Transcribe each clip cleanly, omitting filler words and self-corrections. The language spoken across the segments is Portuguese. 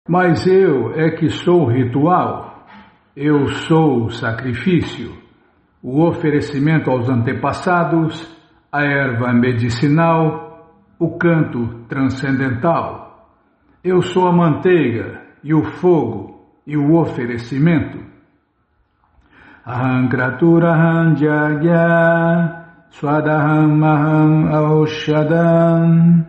Mas eu é que sou o ritual, eu sou o sacrifício, o oferecimento aos antepassados, a erva medicinal, o canto transcendental. Eu sou a manteiga e o fogo e o oferecimento. Aham kratura aham jagya, swadaham aham aushadam,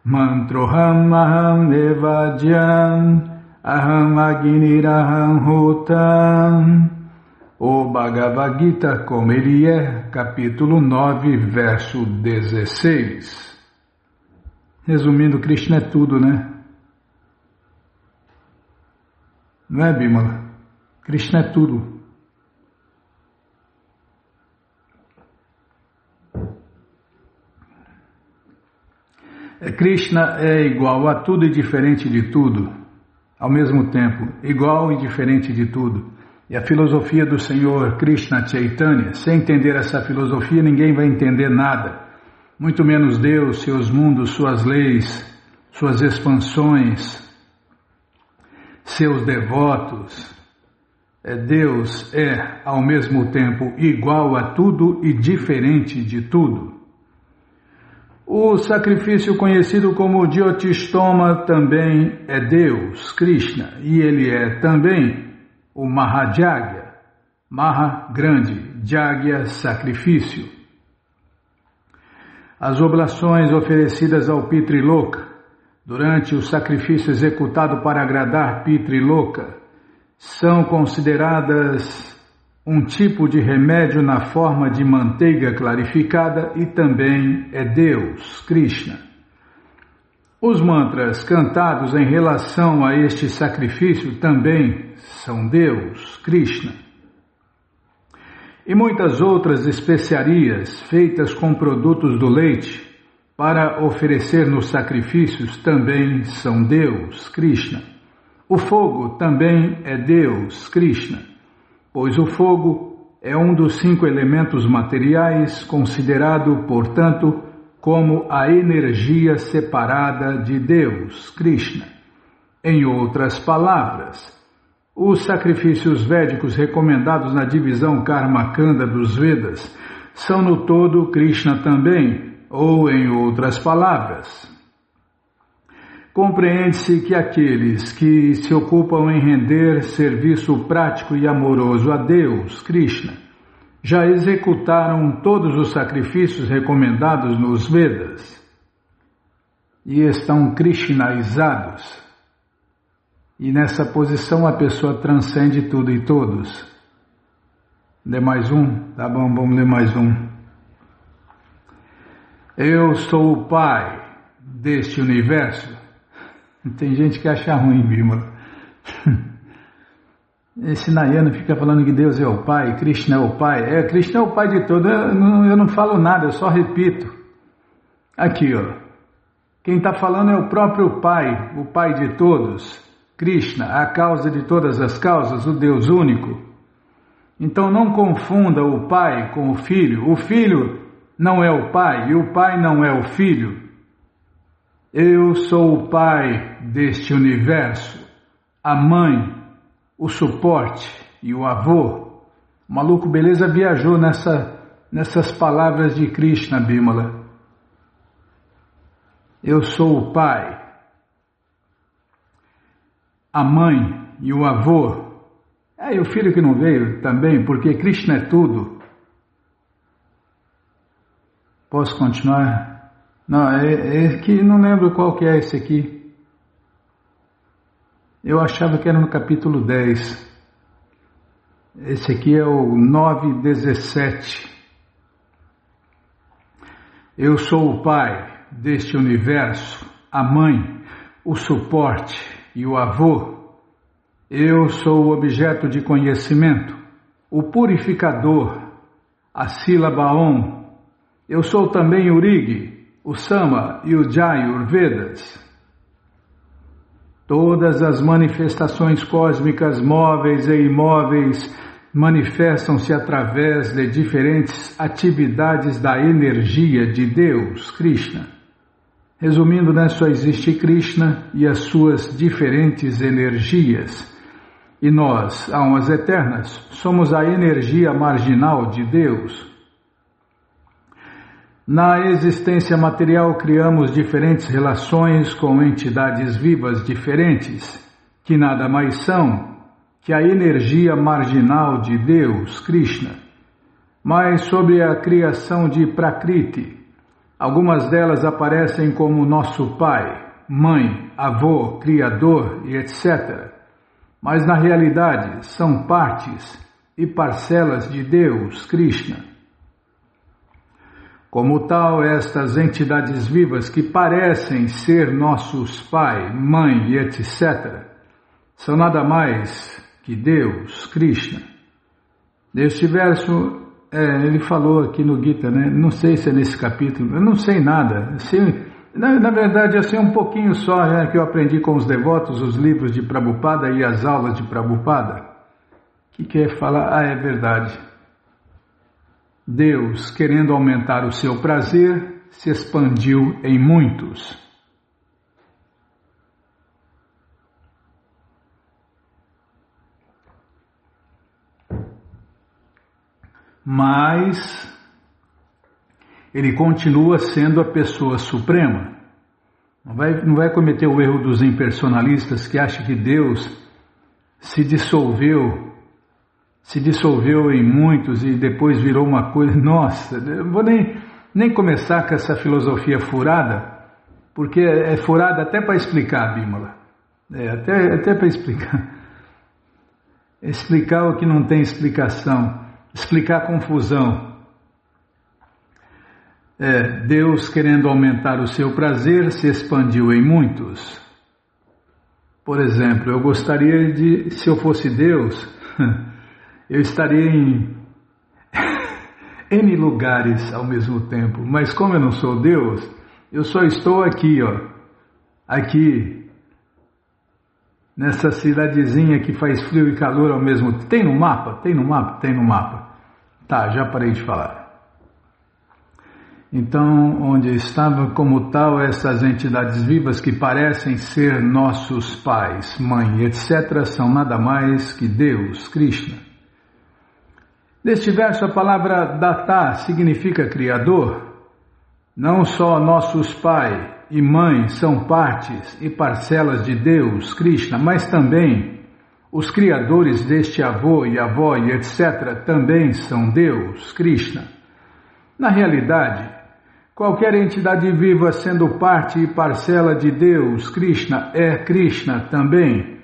mantroham aham nevadyam, aham agniraham hutam. O Bhagavad Gita, como ele é, capítulo 9, verso 16. Resumindo, Krishna é tudo, né? Não é, Bimala? Krishna é tudo. Krishna é igual a tudo e diferente de tudo, ao mesmo tempo, igual e diferente de tudo. E a filosofia do Senhor Krishna Chaitanya, sem entender essa filosofia, ninguém vai entender nada, muito menos Deus, seus mundos, suas leis, suas expansões, seus devotos. Deus é, ao mesmo tempo, igual a tudo e diferente de tudo. O sacrifício conhecido como Jyotistoma também é Deus, Krishna, e ele é também o Mahajagya, Maha grande, Jagya sacrifício. As oblações oferecidas ao Pitriloka durante o sacrifício executado para agradar Pitriloka são consideradas um tipo de remédio na forma de manteiga clarificada e também é Deus, Krishna. Os mantras cantados em relação a este sacrifício também são Deus, Krishna. E muitas outras especiarias feitas com produtos do leite para oferecer nos sacrifícios também são Deus, Krishna. O fogo também é Deus, Krishna, pois o fogo é um dos 5 elementos materiais, considerado, portanto, como a energia separada de Deus, Krishna. Em outras palavras, os sacrifícios védicos recomendados na divisão Karmakanda dos Vedas são no todo Krishna também, ou em outras palavras. Compreende-se que aqueles que se ocupam em render serviço prático e amoroso a Deus, Krishna, já executaram todos os sacrifícios recomendados nos Vedas e estão krishnaizados. E nessa posição a pessoa transcende tudo e todos. Lê mais um? Tá bom, vamos ler mais um. Eu sou o Pai deste universo. Tem gente que acha ruim, Bímola. Esse Nayana fica falando que Deus é o Pai, Krishna é o Pai. Krishna é o Pai de todo. Eu não falo nada, eu só repito. Aqui, ó. Quem está falando é o próprio Pai, o Pai de todos. Krishna, a causa de todas as causas, o Deus único. Então não confunda o Pai com o Filho. O Filho não é o Pai e o Pai não é o Filho. Eu sou o Pai deste universo, a Mãe, o suporte e o avô. O maluco beleza viajou nessas palavras de Krishna, Bimala. Eu sou o Pai, a Mãe e o avô. E o filho que não veio também, porque Krishna é tudo. Posso continuar? Não, é que não lembro qual que é esse aqui. Eu achava que era no capítulo 10. Esse aqui é o 9:17. Eu sou o Pai deste universo, a Mãe, o suporte e o avô. Eu sou o objeto de conhecimento, o purificador, a sílaba Om. Eu sou também o Rig, o Sama e o Jayur Vedas. Todas as manifestações cósmicas móveis e imóveis manifestam-se através de diferentes atividades da energia de Deus, Krishna. Resumindo, né, só existe Krishna e as suas diferentes energias. E nós, almas eternas, somos a energia marginal de Deus. Na existência material, criamos diferentes relações com entidades vivas diferentes, que nada mais são que a energia marginal de Deus, Krishna. Mas sobre a criação de Prakriti, algumas delas aparecem como nosso pai, mãe, avô, criador e etc. Mas na realidade são partes e parcelas de Deus, Krishna. Como tal, estas entidades vivas que parecem ser nossos pai, mãe e etc., são nada mais que Deus, Krishna. Neste verso, ele falou aqui no Gita, né? Não sei se é nesse capítulo, eu não sei nada. Na verdade, eu sei um pouquinho só, né, que eu aprendi com os devotos, os livros de Prabhupada e as aulas de Prabhupada. O que quer falar? É verdade. Deus, querendo aumentar o seu prazer, se expandiu em muitos. Mas ele continua sendo a pessoa suprema. Não vai cometer o erro dos impersonalistas que acham que Deus se dissolveu em muitos e depois virou uma coisa. Nossa, eu vou nem começar com essa filosofia furada, porque é furada até para explicar, Bímola. Até para explicar. Explicar o que não tem explicação. Explicar a confusão. Deus, querendo aumentar o seu prazer, se expandiu em muitos. Por exemplo, eu gostaria de, se eu fosse Deus, eu estaria em N lugares ao mesmo tempo. Mas como eu não sou Deus, eu só estou aqui, aqui, nessa cidadezinha que faz frio e calor ao mesmo tempo. Tem no mapa? Tem no mapa? Tem no mapa. Tá, já parei de falar. Então, onde estava como tal essas entidades vivas que parecem ser nossos pais, mãe, etc., são nada mais que Deus, Krishna. Neste verso, a palavra Data significa Criador. Não só nossos pai e mãe são partes e parcelas de Deus, Krishna, mas também os criadores deste avô e avó e etc. também são Deus, Krishna. Na realidade, qualquer entidade viva sendo parte e parcela de Deus, Krishna, é Krishna também.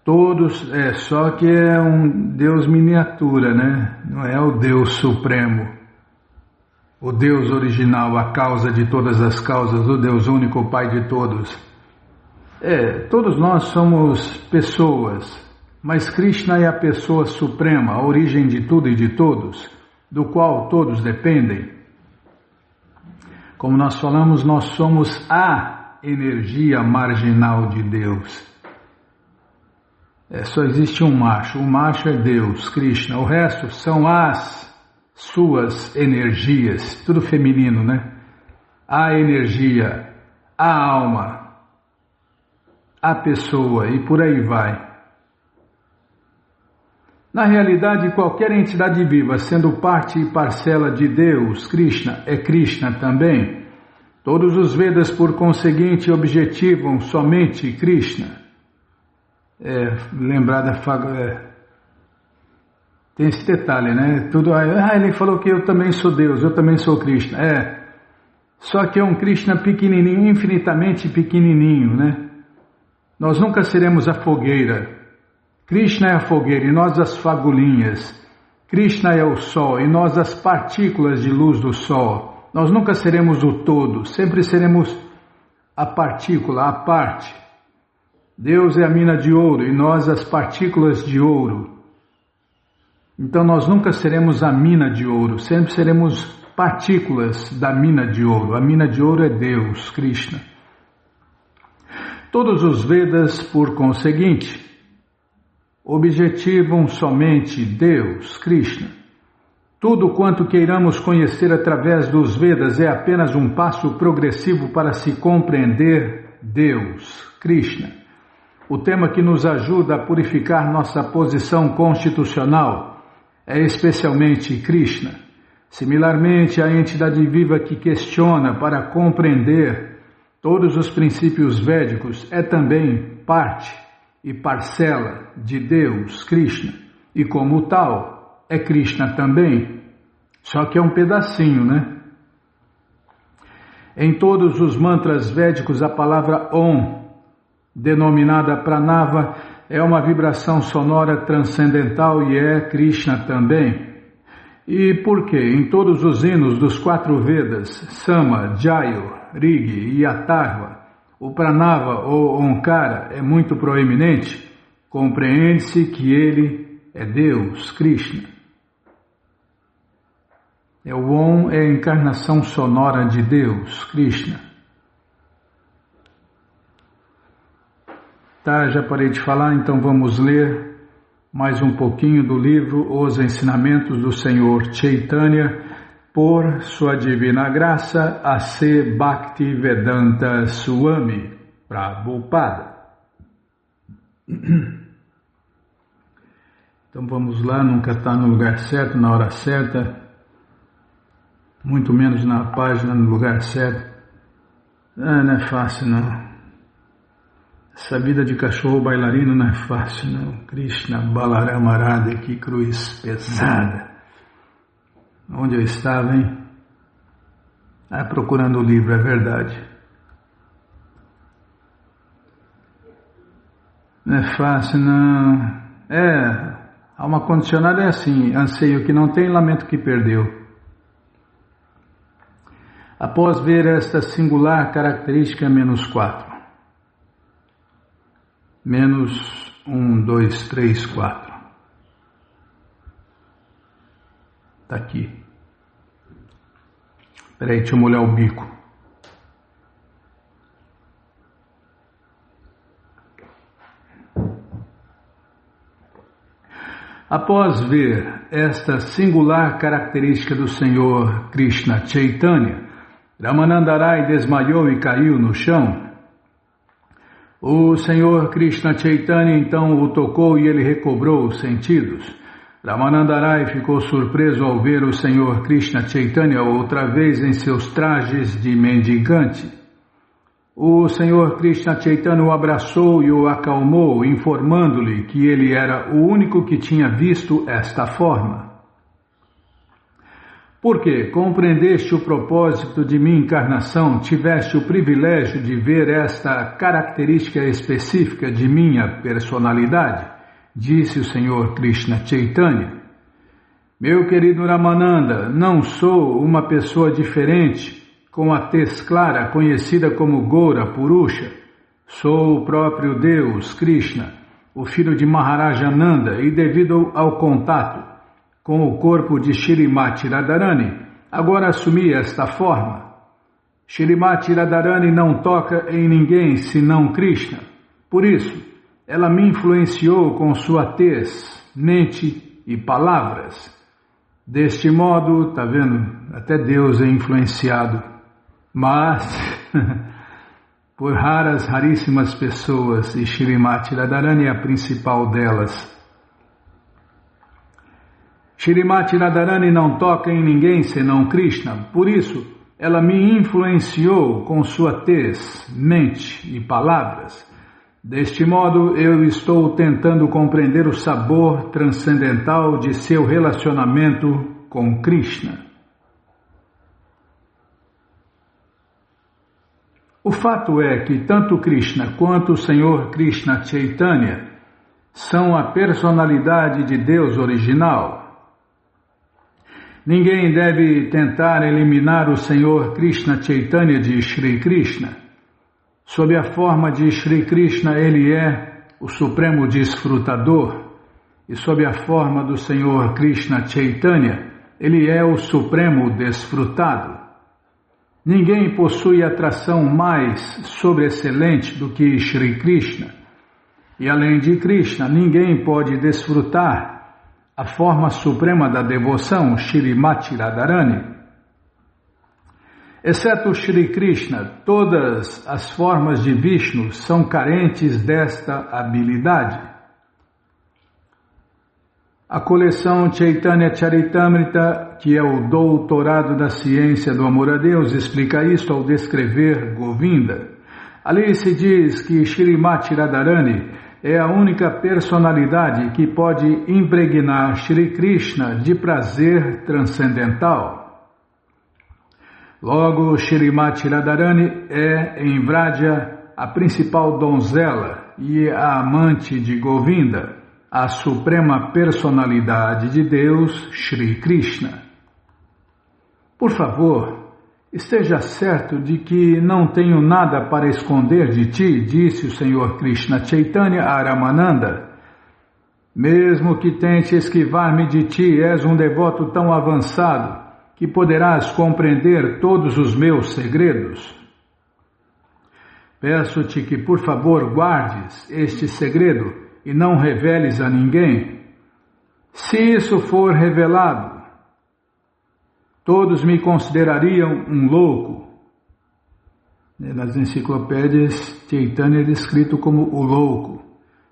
Todos, só que é um Deus miniatura, né? Não é o Deus supremo, o Deus original, a causa de todas as causas, o Deus único, o Pai de todos. Todos nós somos pessoas, mas Krishna é a pessoa suprema, a origem de tudo e de todos, do qual todos dependem. Como nós falamos, nós somos a energia marginal de Deus. Só existe um macho, o macho é Deus, Krishna, o resto são as suas energias, tudo feminino, né? A energia, a alma, a pessoa e por aí vai. Na realidade, qualquer entidade viva, sendo parte e parcela de Deus, Krishna, é Krishna também. Todos os Vedas, por conseguinte, objetivam somente Krishna. Tem esse detalhe, né? Ele falou que eu também sou Deus, eu também sou Krishna. Só que é um Krishna pequenininho, infinitamente pequenininho, né? Nós nunca seremos a fogueira. Krishna é a fogueira e nós as fagulhinhas. Krishna é o sol e nós as partículas de luz do sol. Nós nunca seremos o todo, sempre seremos a partícula, a parte. Deus é a mina de ouro e nós as partículas de ouro. Então nós nunca seremos a mina de ouro, sempre seremos partículas da mina de ouro. A mina de ouro é Deus, Krishna. Todos os Vedas, por conseguinte, objetivam somente Deus, Krishna. Tudo quanto queiramos conhecer através dos Vedas é apenas um passo progressivo para se compreender Deus, Krishna. O tema que nos ajuda a purificar nossa posição constitucional é especialmente Krishna. Similarmente, a entidade viva que questiona para compreender todos os princípios védicos é também parte e parcela de Deus, Krishna, e como tal, é Krishna também, só que é um pedacinho, né? Em todos os mantras védicos, a palavra Om, denominada Pranava, é uma vibração sonora transcendental e é Krishna também. E por quê? Em todos os hinos dos 4 Vedas, Sama, Jayo, Rig e Atharva, o Pranava ou Onkara é muito proeminente, compreende-se que ele é Deus, Krishna. O Om é a encarnação sonora de Deus, Krishna. Tá, já parei de falar, então vamos ler mais um pouquinho do livro Os Ensinamentos do Senhor Chaitanya, por sua divina graça, A.C. Bhaktivedanta Swami Prabhupada. Então vamos lá, nunca está no lugar certo, na hora certa, muito menos na página no lugar certo. Não é fácil não. Essa vida de cachorro bailarino não é fácil não. Krishna Balarama Radha, que cruz pesada. Onde eu estava, hein? Procurando o livro, é verdade. Não é fácil, não. Alma condicionada é assim: anseio o que não tem, lamento o que perdeu. Após ver esta singular característica, -4. -1, 2, 3, 4. Está aqui. Espera aí, deixa eu molhar o bico. Após ver esta singular característica do Senhor Krishna Chaitanya, Ramanandarai desmaiou e caiu no chão. O Senhor Krishna Chaitanya então o tocou e ele recobrou os sentidos. Ramanandarai ficou surpreso ao ver o Senhor Krishna Chaitanya outra vez em seus trajes de mendigante. O Senhor Krishna Chaitanya o abraçou e o acalmou, informando-lhe que ele era o único que tinha visto esta forma. Porque compreendeste o propósito de minha encarnação, tiveste o privilégio de ver esta característica específica de minha personalidade, disse o Senhor Krishna Chaitanya. Meu querido Ramananda, não sou uma pessoa diferente, com a tez clara, conhecida como Goura Purusha. Sou o próprio Deus, Krishna, o filho de Maharajananda, e devido ao contato com o corpo de Shrimati Radharani, agora assumi esta forma. Shrimati Radharani não toca em ninguém senão Krishna. Por isso, ela me influenciou com sua tez, mente e palavras. Deste modo, está vendo, até Deus é influenciado, mas por raríssimas pessoas, e Shrimati Radharani é a principal delas. Shrimati Radharani não toca em ninguém senão Krishna, por isso ela me influenciou com sua tez, mente e palavras. Deste modo eu estou tentando compreender o sabor transcendental de seu relacionamento com Krishna. O fato é que tanto Krishna quanto o Senhor Krishna Chaitanya são a personalidade de Deus original. Ninguém deve tentar eliminar o Senhor Krishna Chaitanya de Shri Krishna. Sob a forma de Shri Krishna, ele é o supremo desfrutador, e sob a forma do Senhor Krishna Chaitanya, ele é o supremo desfrutado. Ninguém possui atração mais sobreexcelente do que Shri Krishna, e além de Krishna, ninguém pode desfrutar a forma suprema da devoção, Shrimati Radharani. Exceto Shri Krishna, todas as formas de Vishnu são carentes desta habilidade. A coleção Chaitanya Charitamrita, que é o doutorado da ciência do amor a Deus, explica isto ao descrever Govinda. Ali se diz que Shrimati Radharani é a única personalidade que pode impregnar Shri Krishna de prazer transcendental. Logo, Shrimati Radharani é, em Vraja, a principal donzela e a amante de Govinda, a suprema personalidade de Deus, Shri Krishna. Por favor, esteja certo de que não tenho nada para esconder de ti, disse o Senhor Krishna Chaitanya a Ramananda. Mesmo que tente esquivar-me de ti, és um devoto tão avançado que poderás compreender todos os meus segredos. Peço-te que, por favor, guardes este segredo e não reveles a ninguém. Se isso for revelado, todos me considerariam um louco. Nas enciclopédias, Chaitanya é descrito como o louco,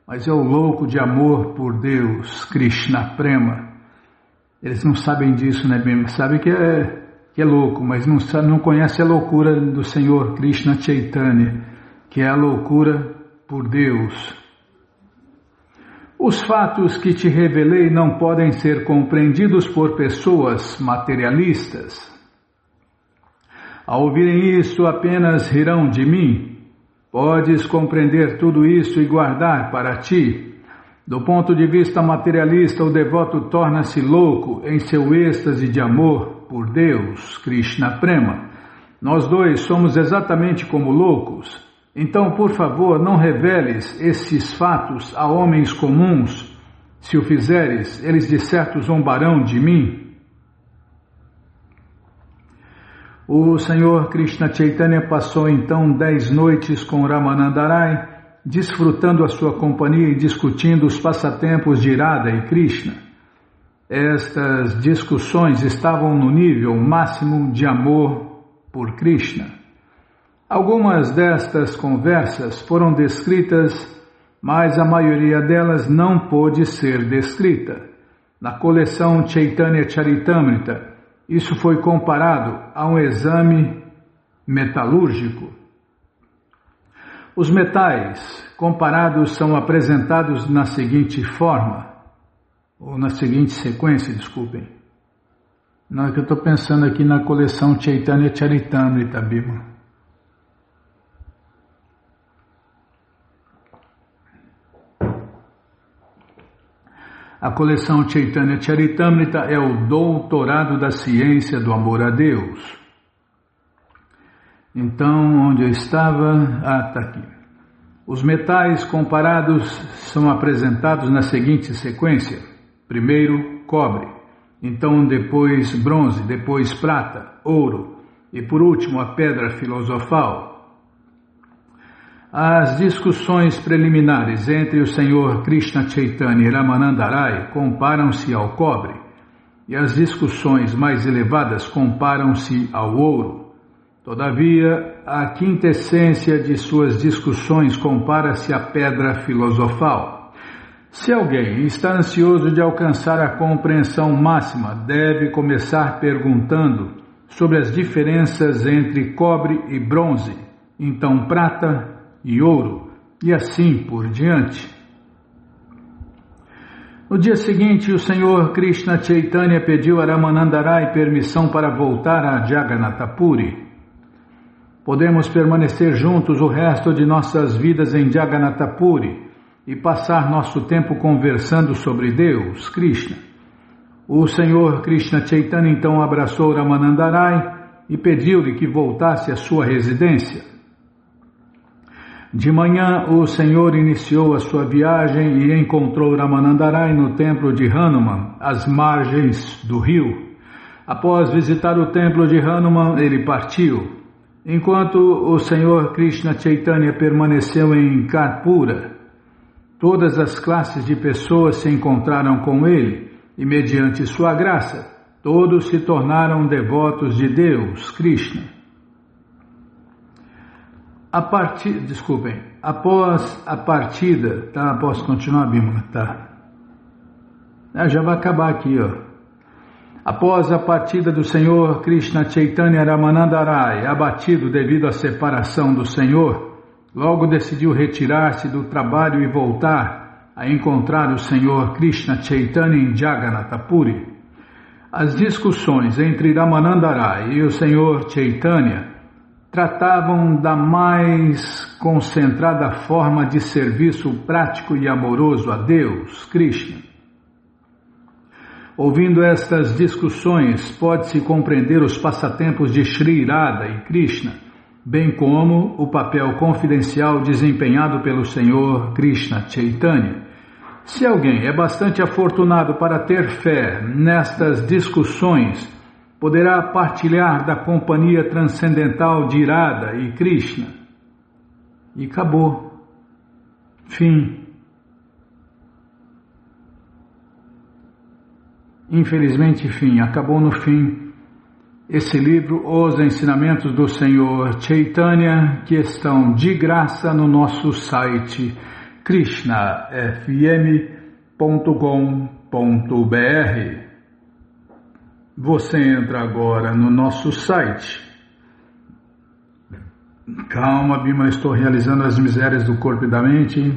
mas é o louco de amor por Deus, Krishna Prema. Eles não sabem disso, né? Sabem que é louco, mas não conhecem a loucura do Senhor Krishna Chaitanya, que é a loucura por Deus. Os fatos que te revelei não podem ser compreendidos por pessoas materialistas. Ao ouvirem isso, apenas rirão de mim. Podes compreender tudo isso e guardar para ti. Do ponto de vista materialista, o devoto torna-se louco em seu êxtase de amor por Deus, Krishna Prema. Nós dois somos exatamente como loucos. Então, por favor, não reveles esses fatos a homens comuns. Se o fizeres, eles de certo zombarão de mim. O Senhor Krishna Chaitanya passou então 10 noites com Ramananda Rai, desfrutando a sua companhia e discutindo os passatempos de Radha e Krishna. Estas discussões estavam no nível máximo de amor por Krishna. Algumas destas conversas foram descritas, mas a maioria delas não pôde ser descrita. Na coleção Chaitanya Charitamrita, isso foi comparado a um exame metalúrgico. Os metais comparados são apresentados na seguinte forma, ou na seguinte sequência, desculpem. Não, é que eu estou pensando aqui na coleção Chaitanya Charitamrita, Bima. A coleção Chaitanya Charitamrita é o doutorado da ciência do amor a Deus. Então, onde eu estava? Está aqui. Os metais comparados são apresentados na seguinte sequência. Primeiro, cobre. Então, depois, bronze. Depois, prata, ouro. E, por último, a pedra filosofal. As discussões preliminares entre o Senhor Krishna Chaitanya e Ramananda Rai comparam-se ao cobre. E as discussões mais elevadas comparam-se ao ouro. Todavia, a quintessência de suas discussões compara-se à pedra filosofal. Se alguém está ansioso de alcançar a compreensão máxima, deve começar perguntando sobre as diferenças entre cobre e bronze, então prata e ouro, e assim por diante. No dia seguinte, o Senhor Krishna Chaitanya pediu a Ramananda Rai permissão para voltar a Jagannatha Puri. Podemos permanecer juntos o resto de nossas vidas em Jagannatha Puri e passar nosso tempo conversando sobre Deus, Krishna. O Senhor Krishna Chaitanya então abraçou Ramananda Rai e pediu-lhe que voltasse à sua residência. De manhã, o Senhor iniciou a sua viagem e encontrou Ramananda Rai no templo de Hanuman, às margens do rio. Após visitar o templo de Hanuman, ele partiu. Enquanto o Senhor Krishna Chaitanya permaneceu em Karpura, todas as classes de pessoas se encontraram com ele e mediante sua graça, todos se tornaram devotos de Deus, Krishna. Após a partida, tá? Posso continuar, Bímola? Tá. Já vai acabar aqui, ó. Após a partida do Senhor Krishna Chaitanya Ramanandarai, abatido devido à separação do Senhor, logo decidiu retirar-se do trabalho e voltar a encontrar o Senhor Krishna Chaitanya em Jagannatha Puri. As discussões entre Ramanandarai e o Senhor Chaitanya tratavam da mais concentrada forma de serviço prático e amoroso a Deus, Krishna. Ouvindo estas discussões, pode-se compreender os passatempos de Sri Radha e Krishna, bem como o papel confidencial desempenhado pelo Senhor Krishna Chaitanya. Se alguém é bastante afortunado para ter fé nestas discussões, poderá partilhar da companhia transcendental de Radha e Krishna. E acabou. Fim. Infelizmente, fim. Acabou no fim. Esse livro, Os Ensinamentos do Senhor Chaitanya, que estão de graça no nosso site krishnafm.com.br. Você entra agora no nosso site. Calma, Bima, estou realizando as misérias do corpo e da mente.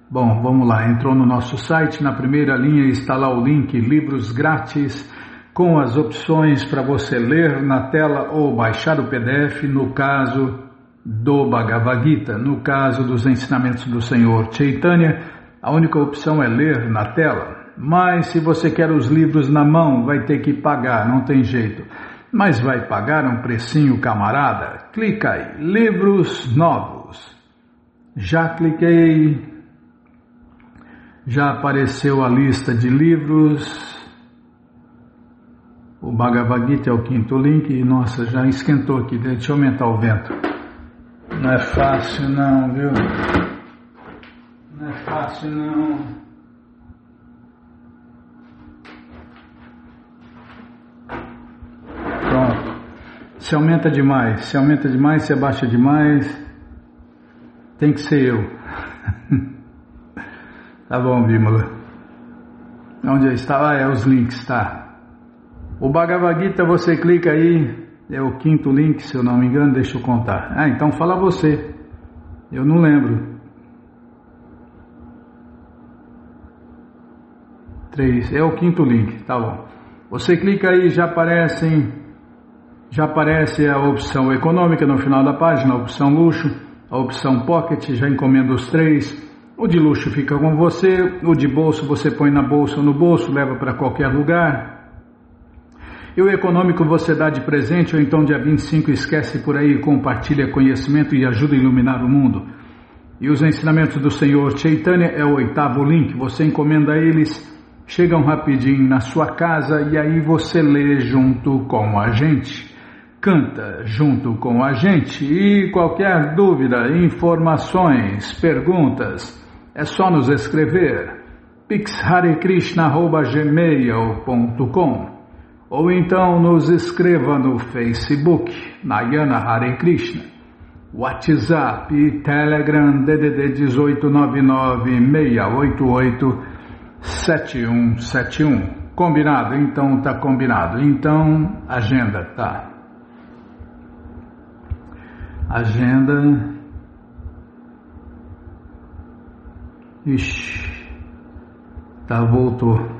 Bom, vamos lá. Entrou no nosso site, na primeira linha está lá o link Livros Grátis, com as opções para você ler na tela ou baixar o PDF, no caso do Bhagavad Gita. No caso dos ensinamentos do Senhor Chaitanya, a única opção é ler na tela. Mas se você quer os livros na mão, vai ter que pagar, não tem jeito. Mas vai pagar um precinho, camarada? Clica aí, livros novos. Já cliquei, já apareceu a lista de livros. O Bhagavad Gita é o quinto link. E nossa, já esquentou aqui, deixa eu aumentar o vento. Não é fácil não, viu? Não é fácil não. Pronto. Se aumenta demais, se abaixa demais, tem que ser eu. Tá bom, Bímola. Onde está? É os links, tá? O Bhagavad Gita, você clica aí, é o quinto link, se eu não me engano, deixa eu contar. Então fala você. Eu não lembro. 3, é o quinto link, tá bom. Você clica aí, já aparece a opção econômica no final da página, a opção luxo, a opção pocket, já encomenda os 3. O de luxo fica com você, o de bolso você põe na bolsa ou no bolso, leva para qualquer lugar. E o econômico você dá de presente, ou então dia 25 esquece por aí, compartilha conhecimento e ajuda a iluminar o mundo. E os ensinamentos do Senhor Chaitanya é o 8º link, você encomenda eles, chegam rapidinho na sua casa e aí você lê junto com a gente, canta junto com a gente. E qualquer dúvida, informações, perguntas, é só nos escrever pixharekrishna@gmail.com ou então nos escreva no Facebook, Nayana Hare Krishna, WhatsApp e Telegram DDD 1899-688-7171. Combinado? Então tá combinado. Então, agenda, tá? Agenda. Ixi, tá, voltou.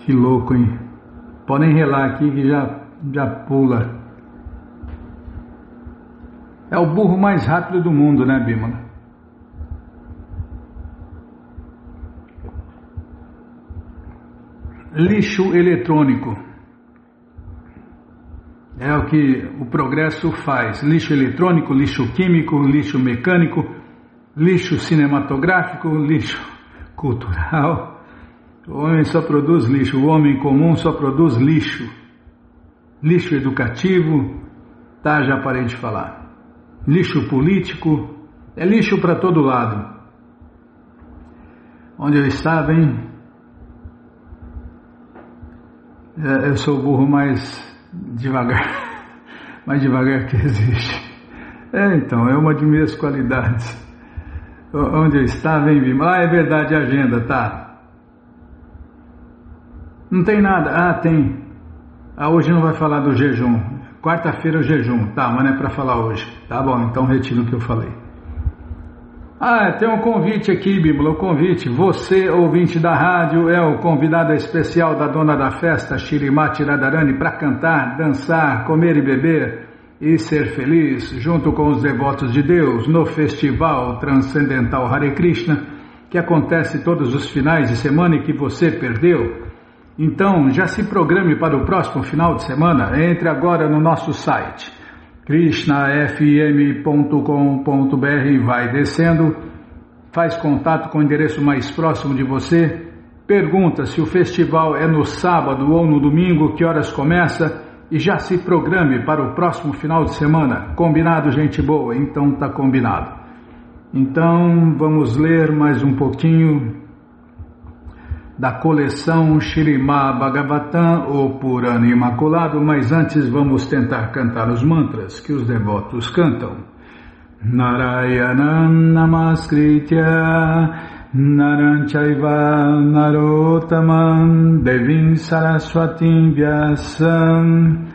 Que louco, hein? Podem relar aqui que já pula. É o burro mais rápido do mundo, né, Bímola? Lixo eletrônico. É o que o progresso faz. Lixo eletrônico, lixo químico, lixo mecânico, lixo cinematográfico, lixo cultural. O homem só produz lixo, o homem comum só produz lixo. Lixo educativo, tá, já parei de falar. Lixo político, é lixo para todo lado. Onde eu estava, hein? Eu sou o burro mais devagar que existe. Então, é uma de minhas qualidades. Onde eu estava, hein, Bima? É verdade, a agenda, tá. Não tem nada. Tem. Hoje não vai falar do jejum. Quarta-feira é o jejum. Tá, mas não é para falar hoje. Tá bom, então retiro o que eu falei. Tem um convite aqui, Bíblia, o convite. Você, ouvinte da rádio, é o convidado especial da dona da festa, Shirimati Radharani, para cantar, dançar, comer e beber e ser feliz, junto com os devotos de Deus, no Festival Transcendental Hare Krishna, que acontece todos os finais de semana e que você perdeu. Então, já se programe para o próximo final de semana. Entre agora no nosso site krishnafm.com.br, vai descendo, faz contato com o endereço mais próximo de você, pergunta se o festival é no sábado ou no domingo, que horas começa, e já se programe para o próximo final de semana. Combinado, gente boa? Então tá combinado. Então vamos ler mais um pouquinho da coleção Śrīmad Bhagavatam, o Purana Imaculado, mas antes vamos tentar cantar os mantras que os devotos cantam. Narayanam Namaskritya Naram Chaiva Narottamam Devim Saraswatim Vyasam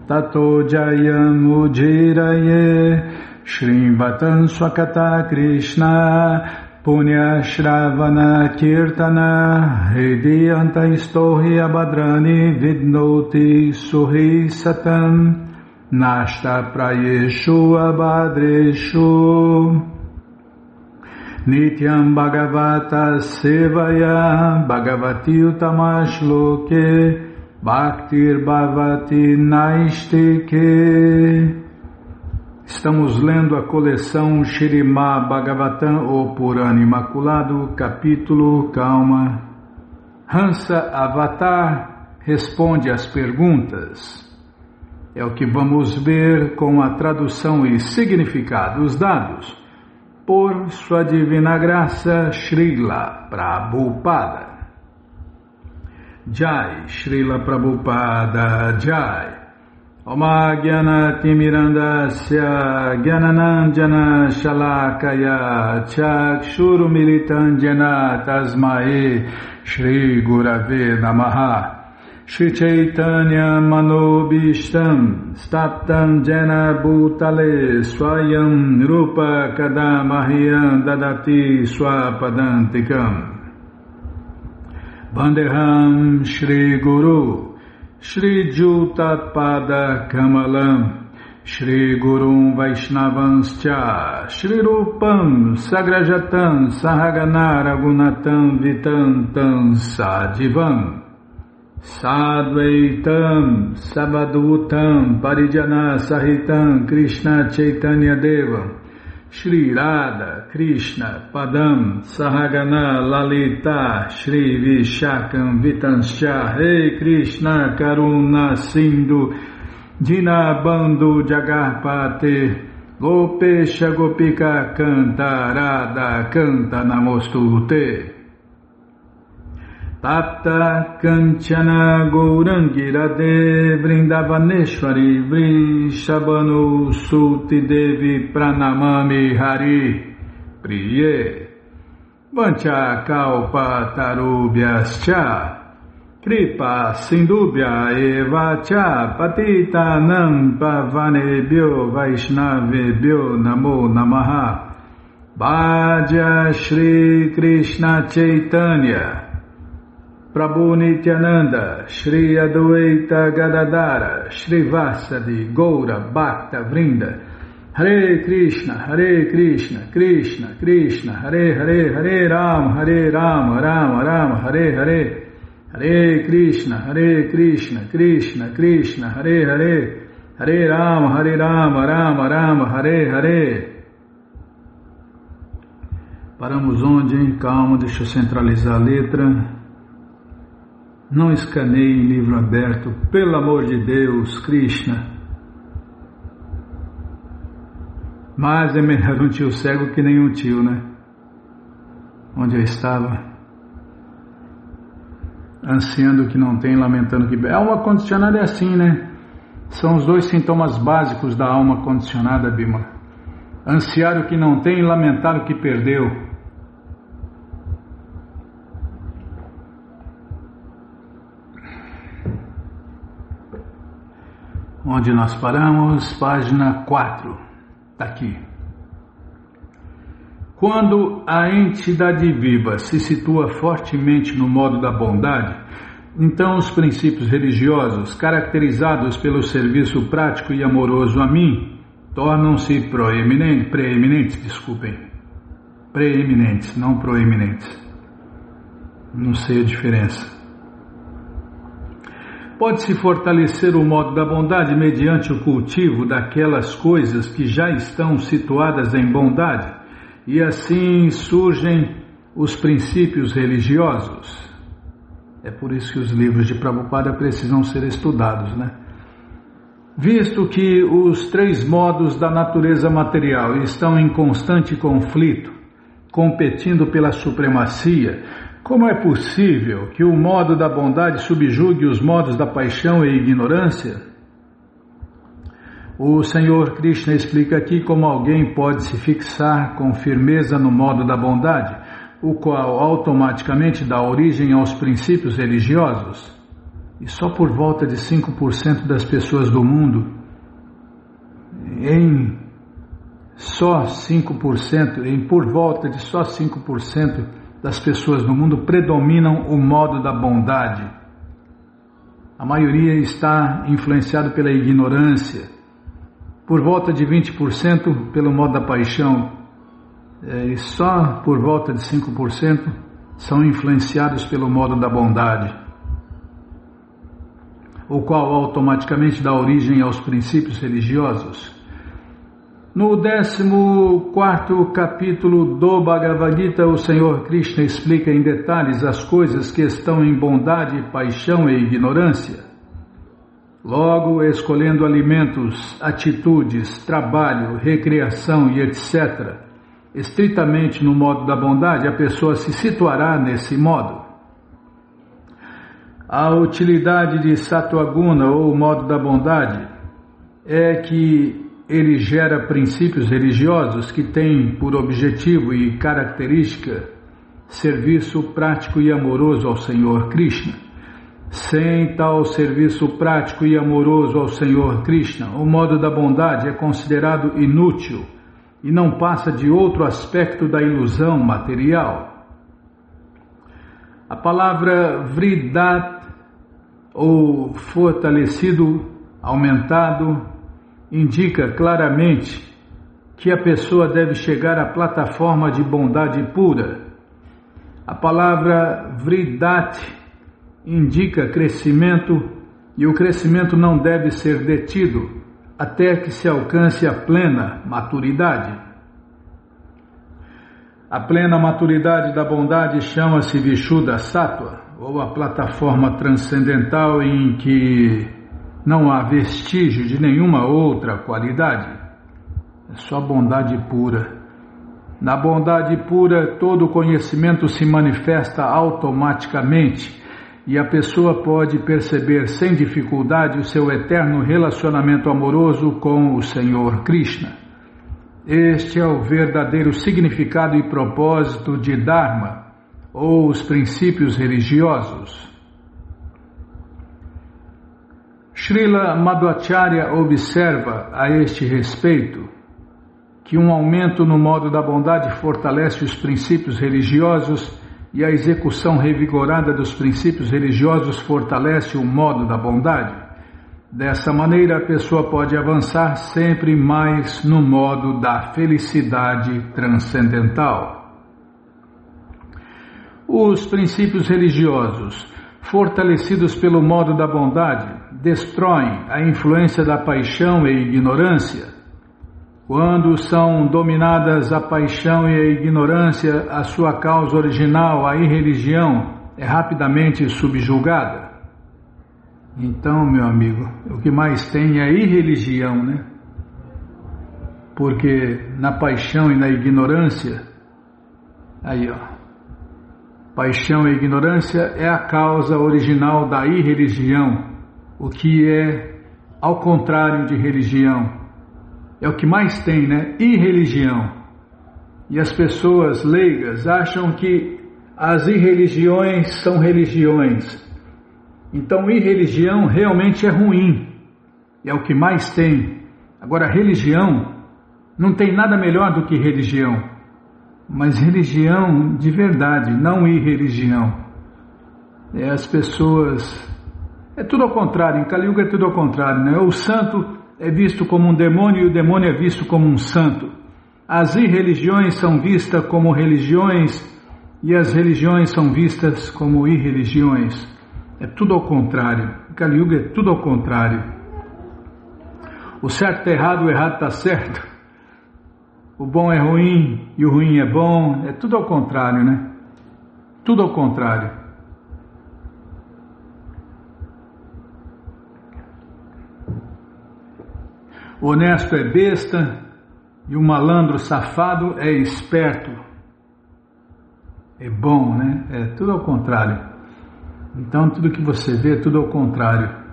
Tato Jayam Ujiraye Shrimvatam Swakata Krishna Punya Shravana Kirtana Hridiyanta Istohi Abhadrani Vidnoti Suhi Satam Nashta Prayeshu Abhadreshu Nityam Bhagavata Sevaya Bhagavati Utamashloke Bhaktir Bhavati Naistike. Estamos lendo a coleção Śrīmad Bhagavatam, o Purana Imaculado, capítulo, calma, Hansa Avatar responde às perguntas. É o que vamos ver com a tradução e significados dados por Sua Divina Graça Srila Prabhupada. Jai, Srila Prabhupada, Jai. Oma Gyana Timirandasya Gyananandjana Shalakaya Chakshuru Militandjana Tasmae Shri Gurave Namaha. Shri Chaitanya Manobishtam Staptam Jena Bhutale Swayam Rupa Kadamahyam Dadati Swapadantikam. Vandeham Shri Guru Shri Juta Pada Kamalam Shri Gurum Vaishnavanscha Shri Rupam Sagrajatam Sahagana Ragunatam Vitantam Sadivam Sadvaitam Sabadhutam Parijana Sahitam Krishna Chaitanya Devam Shri Radha Krishna Padam Sahagana Lalita Shri Vishakam Vitanscha Rei Krishna Karuna Sindhu Dinabandhu Jagarpate Gopesha Gopika Canta Radha Canta Namostute Tapta Kanchana Gourangi Radhe Vrindavaneshwari Vrishabhanu Suti Devi Pranamami Hari Priye Vancha Kalpa Tarubhyascha Kripa Sindubhya Eva Cha Patita Nam Pavanebhyo Vaishnavebhyo Namo Namaha. Bhaja Shri Krishna Chaitanya Prabhu Nityananda, Shri Adwaita Gadadara, Shri Vasadi, Goura, Bhakta, Vrinda, Hare Krishna, Krishna, Krishna, Hare Hare, Hare Rama, Rama Rama, Hare Hare, Hare Krishna, Krishna, Krishna, Hare Hare, Hare Rama, Rama Rama, Hare Hare. Paramos onde, hein? Calma, deixa eu centralizar a letra. Não escaneie em livro aberto, pelo amor de Deus, Krishna. Mas é melhor um tio cego que nenhum tio, né? Onde eu estava? Ansiando o que não tem, lamentando o que perdeu. A alma condicionada é assim, né? São os 2 sintomas básicos da alma condicionada, Bima. Ansiar o que não tem e lamentar o que perdeu. Onde nós paramos? Página 4. Está aqui. Quando a entidade viva se situa fortemente no modo da bondade, então os princípios religiosos, caracterizados pelo serviço prático e amoroso a mim, tornam-se preeminentes, não proeminentes. Não sei a diferença. Pode-se fortalecer o modo da bondade mediante o cultivo daquelas coisas que já estão situadas em bondade, e assim surgem os princípios religiosos. É por isso que os livros de Prabhupada precisam ser estudados, né? Visto que os 3 modos da natureza material estão em constante conflito, competindo pela supremacia, como é possível que o modo da bondade subjugue os modos da paixão e ignorância? O Senhor Krishna explica aqui como alguém pode se fixar com firmeza no modo da bondade, o qual automaticamente dá origem aos princípios religiosos. E só por volta de 5% das pessoas do mundo, por volta de só 5% das pessoas do mundo predominam o modo da bondade. A maioria está influenciada pela ignorância, por volta de 20% pelo modo da paixão, e só por volta de 5% são influenciados pelo modo da bondade, o qual automaticamente dá origem aos princípios religiosos. No 14º capítulo do Bhagavad Gita, o Senhor Krishna explica em detalhes as coisas que estão em bondade, paixão e ignorância. Logo, escolhendo alimentos, atitudes, trabalho, recreação e etc., estritamente no modo da bondade, a pessoa se situará nesse modo. A utilidade de Sattva-guna, ou modo da bondade, é que ele gera princípios religiosos que têm por objetivo e característica serviço prático e amoroso ao Senhor Krishna. Sem tal serviço prático e amoroso ao Senhor Krishna, o modo da bondade é considerado inútil e não passa de outro aspecto da ilusão material. A palavra vridat, ou fortalecido, aumentado, indica claramente que a pessoa deve chegar à plataforma de bondade pura. A palavra vridat indica crescimento, e o crescimento não deve ser detido até que se alcance a plena maturidade. A plena maturidade da bondade chama-se Vishuddha Sattva, ou a plataforma transcendental em que não há vestígio de nenhuma outra qualidade. É só bondade pura. Na bondade pura, todo conhecimento se manifesta automaticamente, e a pessoa pode perceber sem dificuldade o seu eterno relacionamento amoroso com o Senhor Krishna. Este é o verdadeiro significado e propósito de Dharma, ou os princípios religiosos. Srila Madhvacharya observa a este respeito que um aumento no modo da bondade fortalece os princípios religiosos, e a execução revigorada dos princípios religiosos fortalece o modo da bondade. Dessa maneira, a pessoa pode avançar sempre mais no modo da felicidade transcendental. Os princípios religiosos, fortalecidos pelo modo da bondade, destroem a influência da paixão e ignorância. Quando são dominadas a paixão e a ignorância, a sua causa original, a irreligião, é rapidamente subjugada. Então, meu amigo, o que mais tem é irreligião, né? Porque na paixão e na ignorância, aí ó, Paixão e ignorância é a causa original da irreligião, o que é ao contrário de religião. É o que mais tem, né? Irreligião. E as pessoas leigas acham que as irreligiões são religiões. Então, irreligião realmente é ruim. É o que mais tem. Agora, religião, não tem nada melhor do que religião. Mas religião de verdade, não irreligião. As pessoas... É tudo ao contrário, em Kali Yuga é tudo ao contrário, né? O santo é visto como um demônio e o demônio é visto como um santo. As irreligiões são vistas como religiões e as religiões são vistas como irreligiões. É tudo ao contrário. Em Kali Yuga é tudo ao contrário. O certo está errado, o errado está certo. O bom é ruim e o ruim é bom. É tudo ao contrário, né? Tudo ao contrário. O honesto é besta e o malandro safado é esperto. É bom, né? É tudo ao contrário. Então tudo que você vê é tudo ao contrário.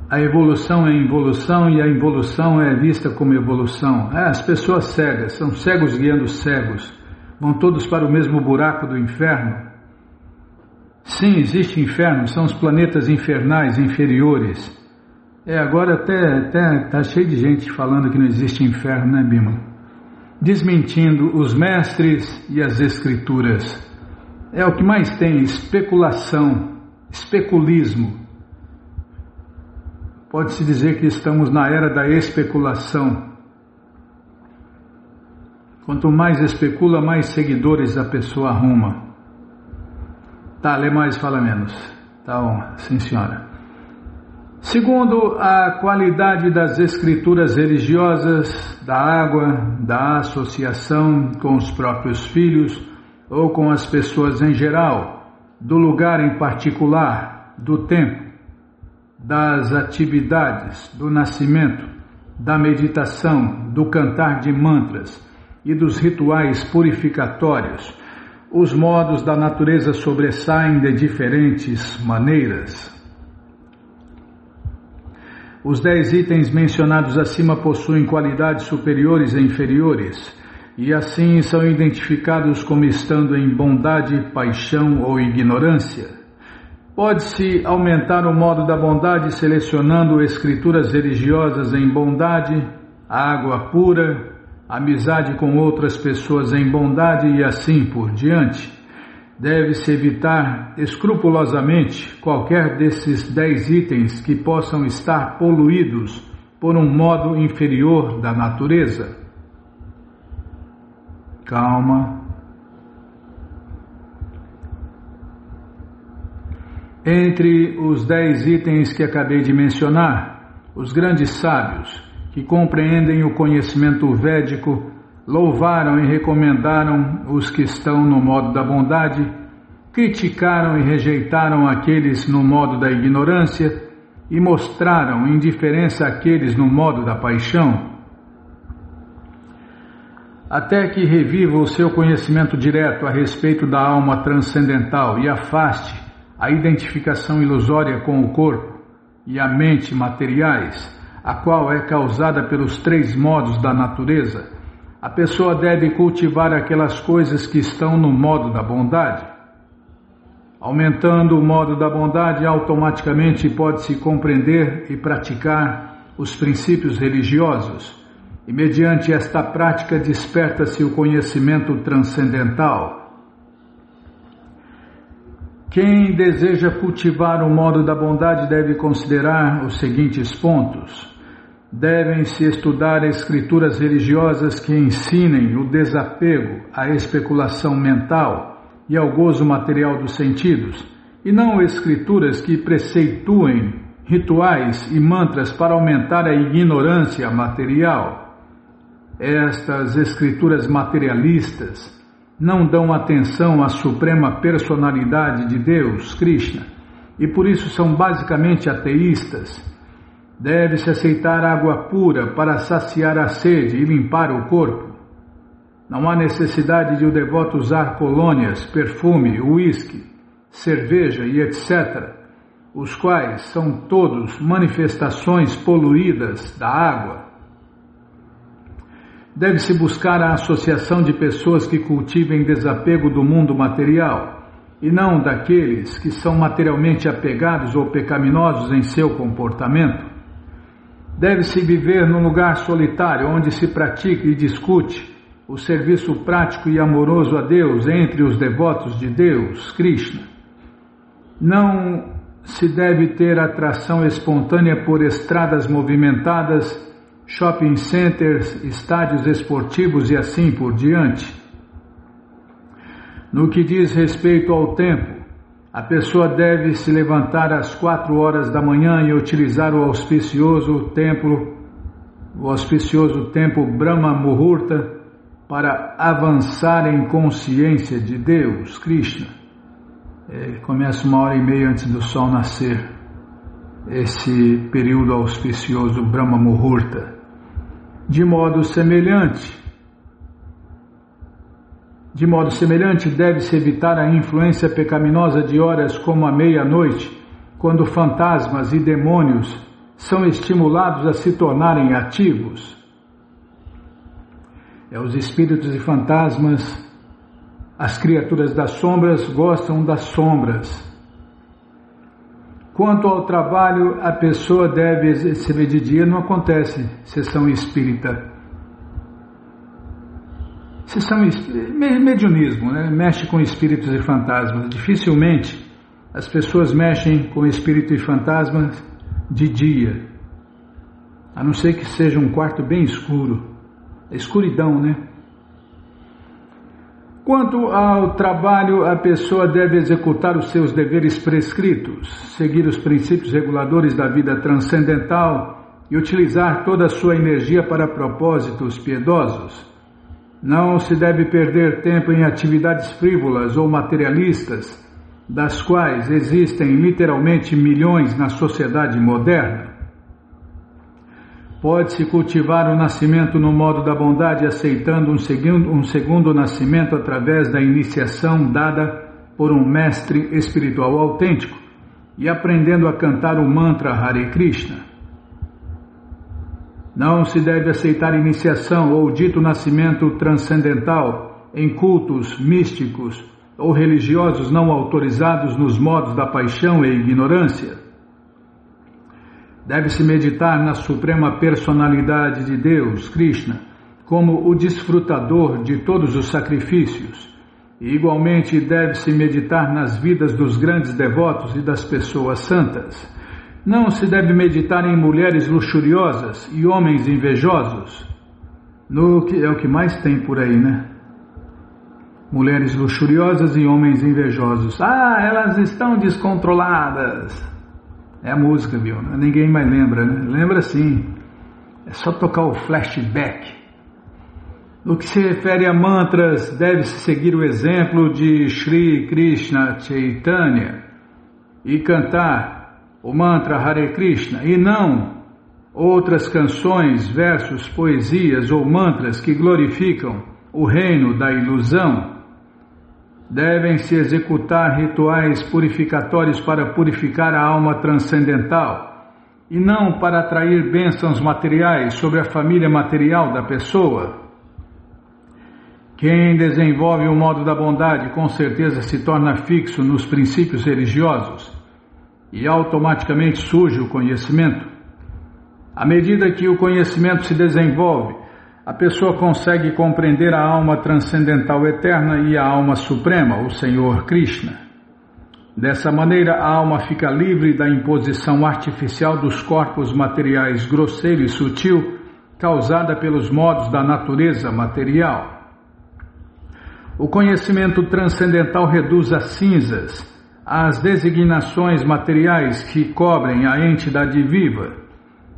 A evolução é involução e a involução é vista como evolução. As pessoas cegas, são cegos guiando cegos. Vão todos para o mesmo buraco do inferno? Sim, existe inferno, são os planetas infernais inferiores. Agora até tá cheio de gente falando que não existe inferno, né, Bima? Desmentindo os mestres e as escrituras. É o que mais tem, especulação, especulismo. Pode-se dizer que estamos na era da especulação. Quanto mais especula, mais seguidores a pessoa arruma. Tá, lê mais, fala menos. Tá bom, sim senhora. Segundo a qualidade das escrituras religiosas, da água, da associação com os próprios filhos ou com as pessoas em geral, do lugar em particular, do tempo, das atividades, do nascimento, da meditação, do cantar de mantras e dos rituais purificatórios, os modos da natureza sobressaem de diferentes maneiras. Os 10 itens mencionados acima possuem qualidades superiores e inferiores, e assim são identificados como estando em bondade, paixão ou ignorância. Pode-se aumentar o modo da bondade selecionando escrituras religiosas em bondade, água pura, amizade com outras pessoas em bondade e assim por diante. Deve-se evitar escrupulosamente qualquer desses 10 itens que possam estar poluídos por um modo inferior da natureza. Calma. Entre os 10 itens que acabei de mencionar, os grandes sábios, que compreendem o conhecimento védico, louvaram e recomendaram os que estão no modo da bondade, criticaram e rejeitaram aqueles no modo da ignorância e mostraram indiferença àqueles no modo da paixão. Até que reviva o seu conhecimento direto a respeito da alma transcendental e afaste a identificação ilusória com o corpo e a mente materiais, a qual é causada pelos 3 modos da natureza, a pessoa deve cultivar aquelas coisas que estão no modo da bondade. Aumentando o modo da bondade, automaticamente pode-se compreender e praticar os princípios religiosos, e mediante esta prática desperta-se o conhecimento transcendental. Quem deseja cultivar o modo da bondade deve considerar os seguintes pontos. Devem-se estudar escrituras religiosas que ensinem o desapego à especulação mental e ao gozo material dos sentidos, e não escrituras que preceituem rituais e mantras para aumentar a ignorância material. Estas escrituras materialistas não dão atenção à suprema personalidade de Deus, Krishna, e por isso são basicamente ateístas. Deve-se aceitar água pura para saciar a sede e limpar o corpo. Não há necessidade de o devoto usar colônias, perfume, uísque, cerveja e etc., os quais são todos manifestações poluídas da água. Deve-se buscar a associação de pessoas que cultivem desapego do mundo material, e não daqueles que são materialmente apegados ou pecaminosos em seu comportamento. Deve-se viver num lugar solitário onde se pratica e discute o serviço prático e amoroso a Deus entre os devotos de Deus, Krishna. Não se deve ter atração espontânea por estradas movimentadas, shopping centers, estádios esportivos e assim por diante. No que diz respeito ao tempo, a pessoa deve se levantar às 4 horas da manhã e utilizar o auspicioso tempo Brahma Muhurta para avançar em consciência de Deus, Krishna. Começa 1h30 antes do sol nascer, esse período auspicioso Brahma Muhurta. De modo semelhante, deve-se evitar a influência pecaminosa de horas como a meia-noite, quando fantasmas e demônios são estimulados a se tornarem ativos. Os espíritos e fantasmas, as criaturas das sombras gostam das sombras. Quanto ao trabalho, a pessoa deve exercer de dia, não acontece sessão espírita. Mediunismo, né? Mexe com espíritos e fantasmas. Dificilmente as pessoas mexem com espíritos e fantasmas de dia, a não ser que seja um quarto bem escuro. Escuridão, né? Quanto ao trabalho, a pessoa deve executar os seus deveres prescritos, seguir os princípios reguladores da vida transcendental e utilizar toda a sua energia para propósitos piedosos. Não se deve perder tempo em atividades frívolas ou materialistas, das quais existem literalmente milhões na sociedade moderna. Pode-se cultivar o nascimento no modo da bondade, aceitando um segundo nascimento através da iniciação dada por um mestre espiritual autêntico e aprendendo a cantar o mantra Hare Krishna. Não se deve aceitar iniciação ou dito nascimento transcendental em cultos místicos ou religiosos não autorizados nos modos da paixão e ignorância. Deve-se meditar na suprema personalidade de Deus, Krishna, como o desfrutador de todos os sacrifícios. E igualmente deve-se meditar nas vidas dos grandes devotos e das pessoas santas. Não se deve meditar em mulheres luxuriosas e homens invejosos. É o que mais tem por aí, né? Mulheres luxuriosas e homens invejosos. Elas estão descontroladas. É a música, viu? Ninguém mais lembra, né? Lembra sim. É só tocar o flashback. No que se refere a mantras, deve-se seguir o exemplo de Shri Krishna Chaitanya e cantar o mantra Hare Krishna, e não outras canções, versos, poesias ou mantras que glorificam o reino da ilusão. Devem-se executar rituais purificatórios para purificar a alma transcendental, e não para atrair bênçãos materiais sobre a família material da pessoa. Quem desenvolve o modo da bondade com certeza se torna fixo nos princípios religiosos e automaticamente surge o conhecimento. À medida que o conhecimento se desenvolve, a pessoa consegue compreender a alma transcendental eterna e a alma suprema, o Senhor Krishna. Dessa maneira, a alma fica livre da imposição artificial dos corpos materiais grosseiro e sutil, causada pelos modos da natureza material. O conhecimento transcendental reduz a cinzas as designações materiais que cobrem a entidade viva,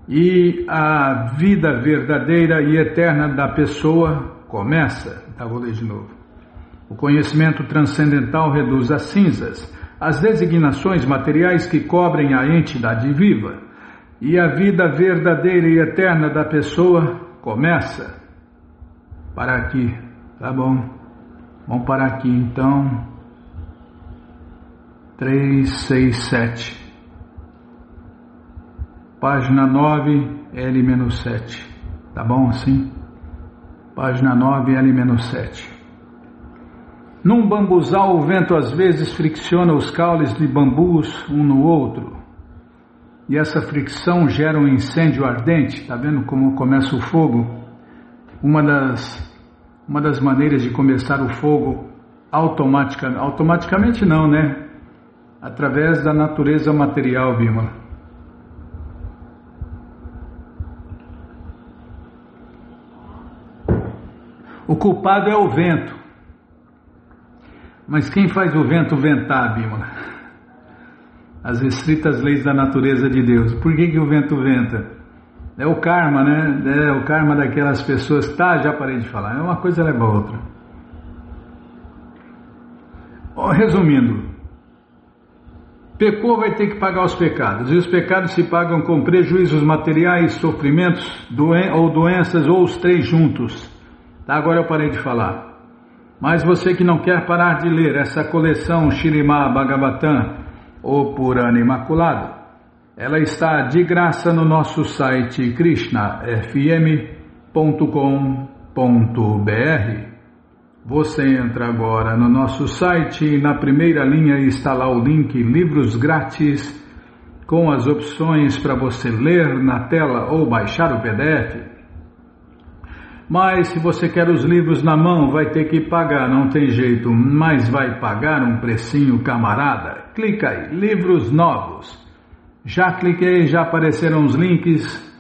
e a vida verdadeira e eterna da pessoa começa. Vou ler de novo. O conhecimento transcendental reduz a cinzas as designações materiais que cobrem a entidade viva, e a vida verdadeira e eterna da pessoa começa. Para aqui, Tá bom. Vamos parar aqui então. 367. Página 9, L-7. Tá bom assim? Página 9, L-7. Num bambuzal, o vento às vezes fricciona os caules de bambus um no outro. E essa fricção gera um incêndio ardente. Tá vendo como começa o fogo? Uma das maneiras de começar o fogo automaticamente não, né? Através da natureza material, Bimala. O culpado é o vento. Mas quem faz o vento ventar, Bimala? As estritas leis da natureza de Deus. Por que o vento venta? É o karma, né? É o karma daquelas pessoas. Tá, já parei de falar. Uma coisa leva a outra. Resumindo, pecou, vai ter que pagar os pecados. E os pecados se pagam com prejuízos materiais, sofrimentos, ou doenças, ou os três juntos. Tá, agora eu parei de falar. Mas você que não quer parar de ler essa coleção Śrīmad Bhagavatam, o Purana Imaculado, ela está de graça no nosso site krishnafm.com.br. Você entra agora no nosso site e na primeira linha está lá o link Livros Grátis, com as opções para você ler na tela ou baixar o PDF. Mas se você quer os livros na mão, vai ter que pagar, não tem jeito, mas vai pagar um precinho, camarada. Clica aí, livros novos. Já cliquei, já apareceram os links,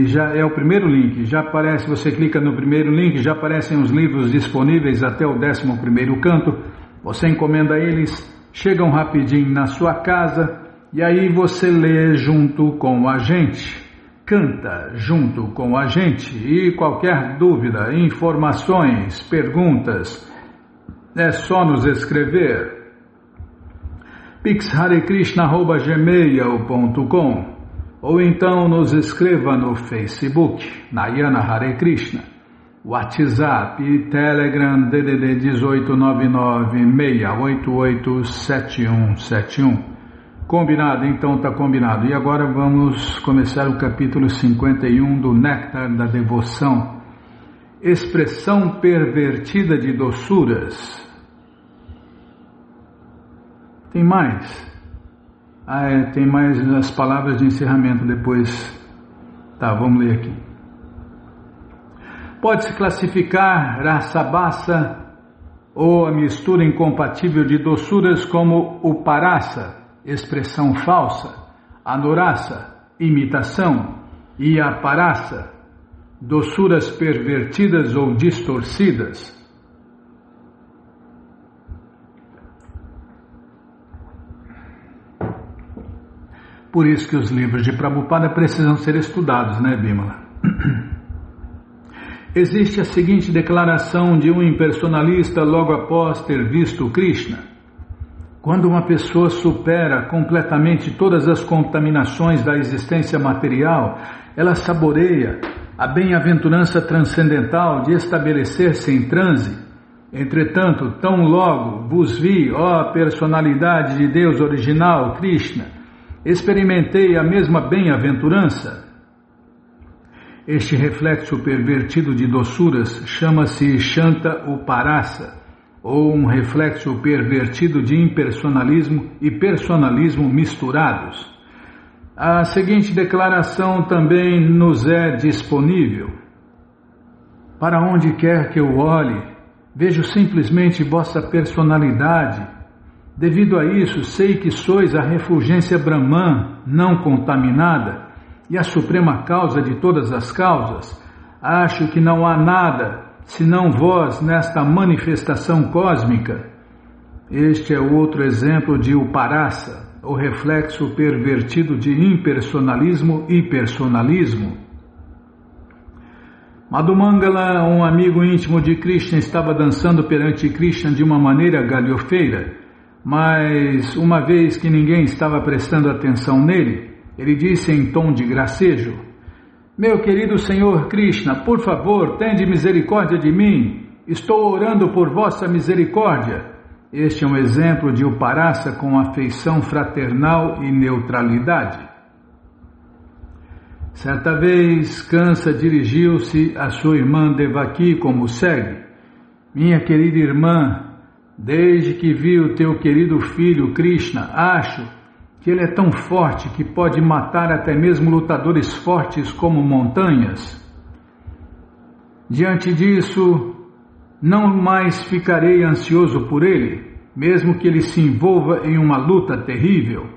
já é o primeiro link, já aparece, você clica no primeiro link, já aparecem os livros disponíveis até o 11º canto, você encomenda eles, chegam rapidinho na sua casa, e aí você lê junto com a gente. Canta junto com a gente e qualquer dúvida, informações, perguntas, é só nos escrever. pixharekrishna@gmail.com ou então nos escreva no Facebook, Nayana Hare Krishna, WhatsApp e Telegram DDD 1899-688-7171. Combinado, então tá combinado. E agora vamos começar o capítulo 51 do Néctar da Devoção. Expressão pervertida de doçuras. Tem mais? Tem mais as palavras de encerramento depois. Tá, vamos ler aqui. Pode-se classificar Rasabasa ou a mistura incompatível de doçuras como o Parasa, expressão falsa, Anurasa, imitação, e a Parasa, doçuras pervertidas ou distorcidas. Por isso que os livros de Prabhupada precisam ser estudados, né, Bimala? Existe a seguinte declaração de um impersonalista logo após ter visto Krishna. Quando uma pessoa supera completamente todas as contaminações da existência material, ela saboreia a bem-aventurança transcendental de estabelecer-se em transe. Entretanto, tão logo vos vi, ó personalidade de Deus original, Krishna, experimentei a mesma bem-aventurança. Este reflexo pervertido de doçuras chama-se Shanta Uparasa, ou um reflexo pervertido de impersonalismo e personalismo misturados. A seguinte declaração também nos é disponível. Para onde quer que eu olhe, vejo simplesmente vossa personalidade. Devido a isso, sei que sois a refulgência Brahman, não contaminada, e a suprema causa de todas as causas. Acho que não há nada senão vós nesta manifestação cósmica. Este é outro exemplo de Uparasa, o reflexo pervertido de impersonalismo e personalismo. Madhumangala, um amigo íntimo de Krishna, estava dançando perante Krishna de uma maneira galhofeira, mas uma vez que ninguém estava prestando atenção nele, ele disse em tom de gracejo: Meu querido Senhor Krishna, por favor, tende misericórdia de mim. Estou orando por vossa misericórdia. Este é um exemplo de Uparasa com afeição fraternal e neutralidade. Certa vez, Kansa dirigiu-se à sua irmã Devaki como segue: Minha querida irmã, desde que vi o teu querido filho Krishna, acho que ele é tão forte que pode matar até mesmo lutadores fortes como montanhas. Diante disso, não mais ficarei ansioso por ele, mesmo que ele se envolva em uma luta terrível.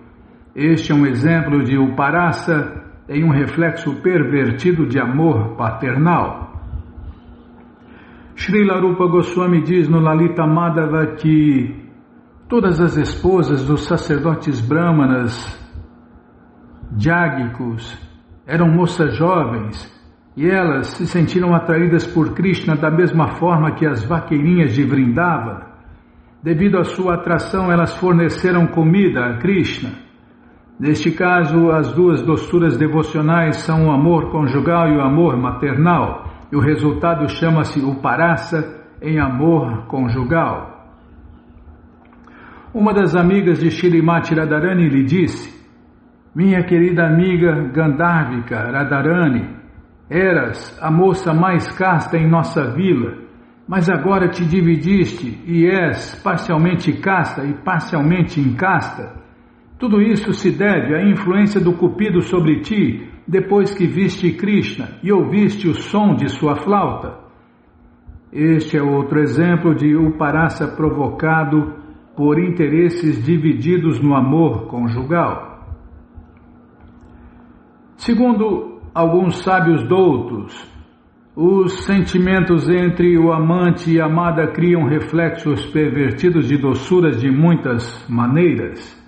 Este é um exemplo de Uparasa em um reflexo pervertido de amor paternal. Srila Rupa Goswami diz no Lalita Madhava que todas as esposas dos sacerdotes brahmanas jágicos eram moças jovens e elas se sentiram atraídas por Krishna da mesma forma que as vaqueirinhas de Vrindava. Devido à sua atração, elas forneceram comida a Krishna. Neste caso, as duas doçuras devocionais são o amor conjugal e o amor maternal, e o resultado chama-se Uparasa em amor conjugal. Uma das amigas de Shrimati Radharani lhe disse: Minha querida amiga Gandharvika Radharani, eras a moça mais casta em nossa vila, mas agora te dividiste e és parcialmente casta e parcialmente incasta. Tudo isso se deve à influência do Cupido sobre ti, depois que viste Krishna e ouviste o som de sua flauta. Este é outro exemplo de Uparasa provocado por interesses divididos no amor conjugal. Segundo alguns sábios doutos, os sentimentos entre o amante e a amada criam reflexos pervertidos de doçuras de muitas maneiras.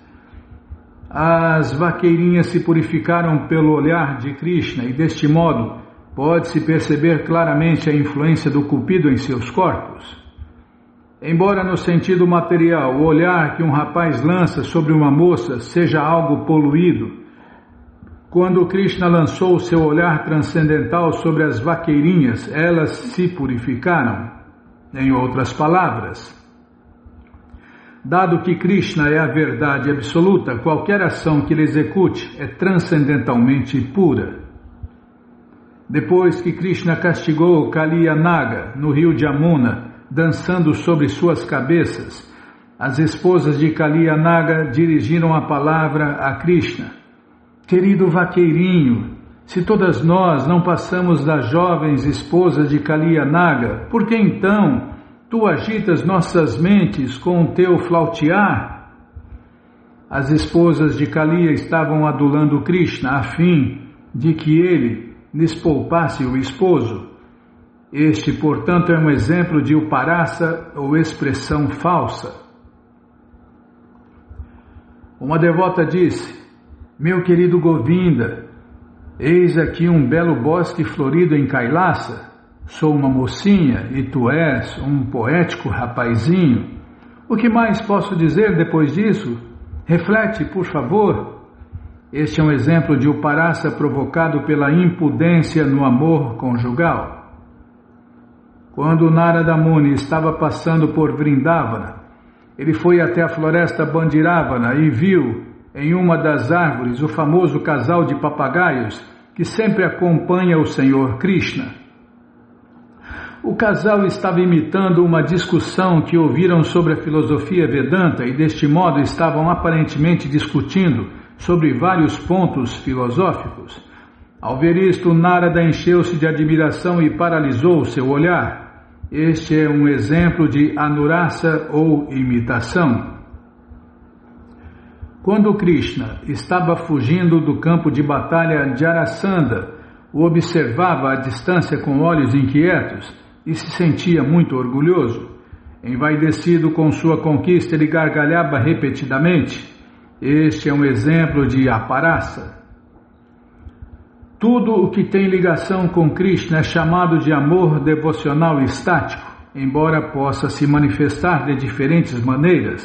As vaqueirinhas se purificaram pelo olhar de Krishna e, deste modo, pode-se perceber claramente a influência do Cupido em seus corpos. Embora no sentido material o olhar que um rapaz lança sobre uma moça seja algo poluído, quando Krishna lançou o seu olhar transcendental sobre as vaqueirinhas, elas se purificaram. Em outras palavras, dado que Krishna é a verdade absoluta, qualquer ação que ele execute é transcendentalmente pura. Depois que Krishna castigou Kali e Naga no rio de Yamuna, dançando sobre suas cabeças, as esposas de Kali e Naga dirigiram a palavra a Krishna: Querido vaqueirinho, se todas nós não passamos das jovens esposas de Kali e Naga, por que então tu agitas nossas mentes com o teu flautear? As esposas de Kaliya estavam adulando Krishna a fim de que ele lhes poupasse o esposo. Este, portanto, é um exemplo de Uparasa ou expressão falsa. Uma devota disse: Meu querido Govinda, eis aqui um belo bosque florido em Kailasa. Sou uma mocinha e tu és um poético rapazinho. O que mais posso dizer depois disso? Reflete, por favor. Este é um exemplo de Uparasa provocado pela impudência no amor conjugal. Quando Narada Muni estava passando por Vrindavana, ele foi até a floresta Bandiravana e viu em uma das árvores o famoso casal de papagaios que sempre acompanha o Senhor Krishna. O casal estava imitando uma discussão que ouviram sobre a filosofia Vedanta e deste modo estavam aparentemente discutindo sobre vários pontos filosóficos. Ao ver isto, Narada encheu-se de admiração e paralisou o seu olhar. Este é um exemplo de anurasa ou imitação. Quando Krishna estava fugindo do campo de batalha, Jarasandha o observava à distância com olhos inquietos e se sentia muito orgulhoso. Envaidecido com sua conquista, ele gargalhava repetidamente. Este é um exemplo de aparasa. Tudo o que tem ligação com Krishna é chamado de amor devocional estático, embora possa se manifestar de diferentes maneiras,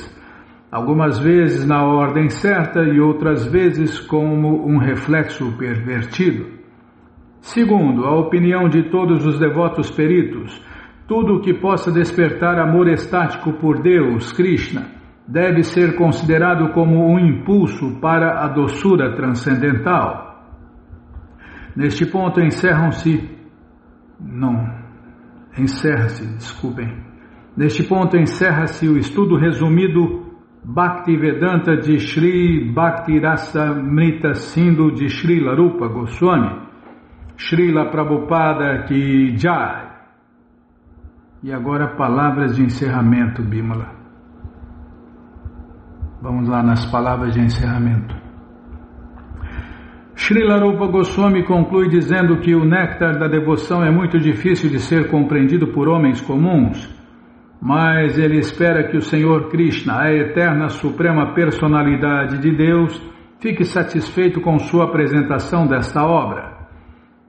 algumas vezes na ordem certa e outras vezes como um reflexo pervertido. Segundo, a opinião de todos os devotos peritos, tudo o que possa despertar amor estático por Deus, Krishna, deve ser considerado como um impulso para a doçura transcendental. Neste ponto encerra-se o estudo resumido Bhaktivedanta de Sri Bhakti-rasamrita Sindhu de Srila Rupa Goswami, Srila Prabhupada Ki Jai. E agora palavras de encerramento, Bimala. Vamos lá nas palavras de encerramento. Srila Rupa Goswami conclui dizendo que o néctar da devoção é muito difícil de ser compreendido por homens comuns, mas ele espera que o Senhor Krishna, a eterna suprema personalidade de Deus, fique satisfeito com sua apresentação desta obra.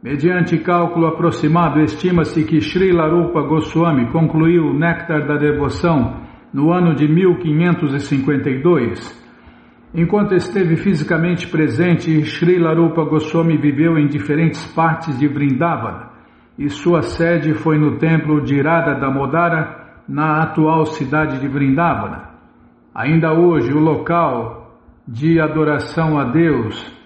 Mediante cálculo aproximado, estima-se que Srila Rupa Goswami concluiu o néctar da devoção no ano de 1552. Enquanto esteve fisicamente presente, Srila Rupa Goswami viveu em diferentes partes de Vrindavana e sua sede foi no templo de Radha Damodara, na atual cidade de Vrindavana. Ainda hoje, o local de adoração a Deus,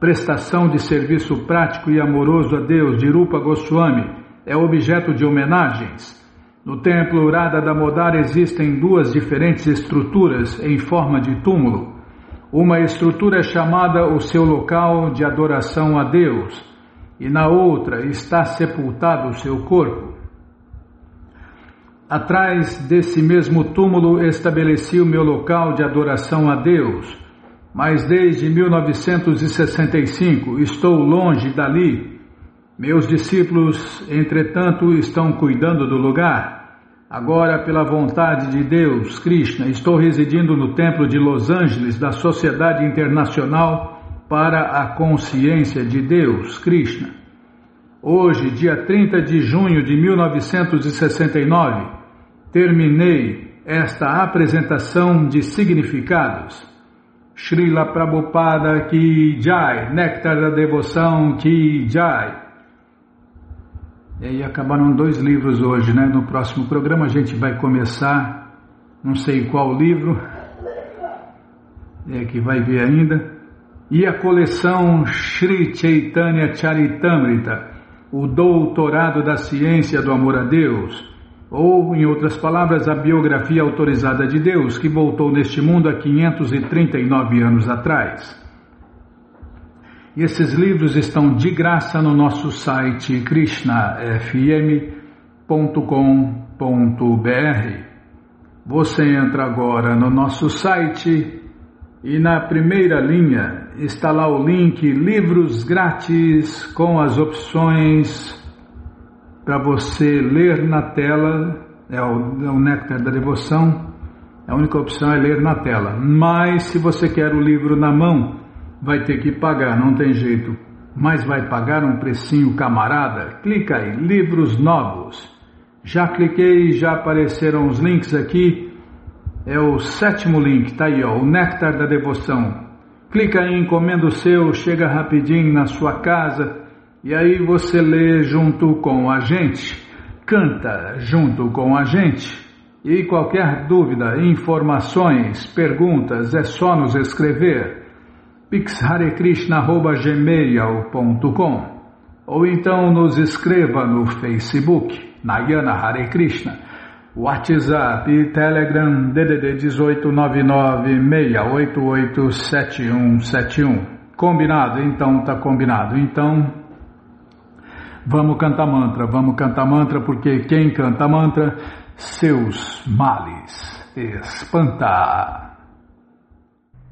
prestação de serviço prático e amoroso a Deus de Rupa Goswami, é objeto de homenagens. No templo Radha Damodara existem duas diferentes estruturas em forma de túmulo. Uma estrutura é chamada o seu local de adoração a Deus, e na outra está sepultado o seu corpo. Atrás desse mesmo túmulo estabeleci o meu local de adoração a Deus, mas desde 1965 estou longe dali. Meus discípulos, entretanto, estão cuidando do lugar. Agora, pela vontade de Deus, Krishna, estou residindo no templo de Los Angeles da Sociedade Internacional para a Consciência de Deus, Krishna. Hoje, dia 30 de junho de 1969, terminei esta apresentação de significados. Srila Prabhupada Ki Jai, Néctar da Devoção Ki Jai. E aí acabaram 2 livros hoje, né? No próximo programa a gente vai começar, não sei qual livro, que vai ver ainda, e a coleção Sri Chaitanya Charitamrita, o Doutorado da Ciência do Amor a Deus, ou, em outras palavras, a biografia autorizada de Deus, que voltou neste mundo há 539 anos atrás. E esses livros estão de graça no nosso site krishnafm.com.br. Você entra agora no nosso site e na primeira linha está lá o link Livros Grátis com as opções para você ler na tela. É o Néctar da Devoção. A única opção é ler na tela. Mas se você quer o livro na mão, vai ter que pagar, não tem jeito. Mas vai pagar um precinho camarada? Clica aí, livros novos. Já cliquei, já apareceram os links aqui. É o 7º link, tá aí, ó, o Néctar da Devoção. Clica aí, encomenda o seu, chega rapidinho na sua casa e aí você lê junto com a gente, canta junto com a gente. E qualquer dúvida, informações, perguntas, é só nos escrever. pixharekrishna@gmail.com ou então nos escreva no Facebook, Nayana Hare Krishna, WhatsApp e Telegram DDD 1899-688-7171. Combinado? Então tá combinado. Então vamos cantar mantra, porque quem canta mantra, seus males espanta.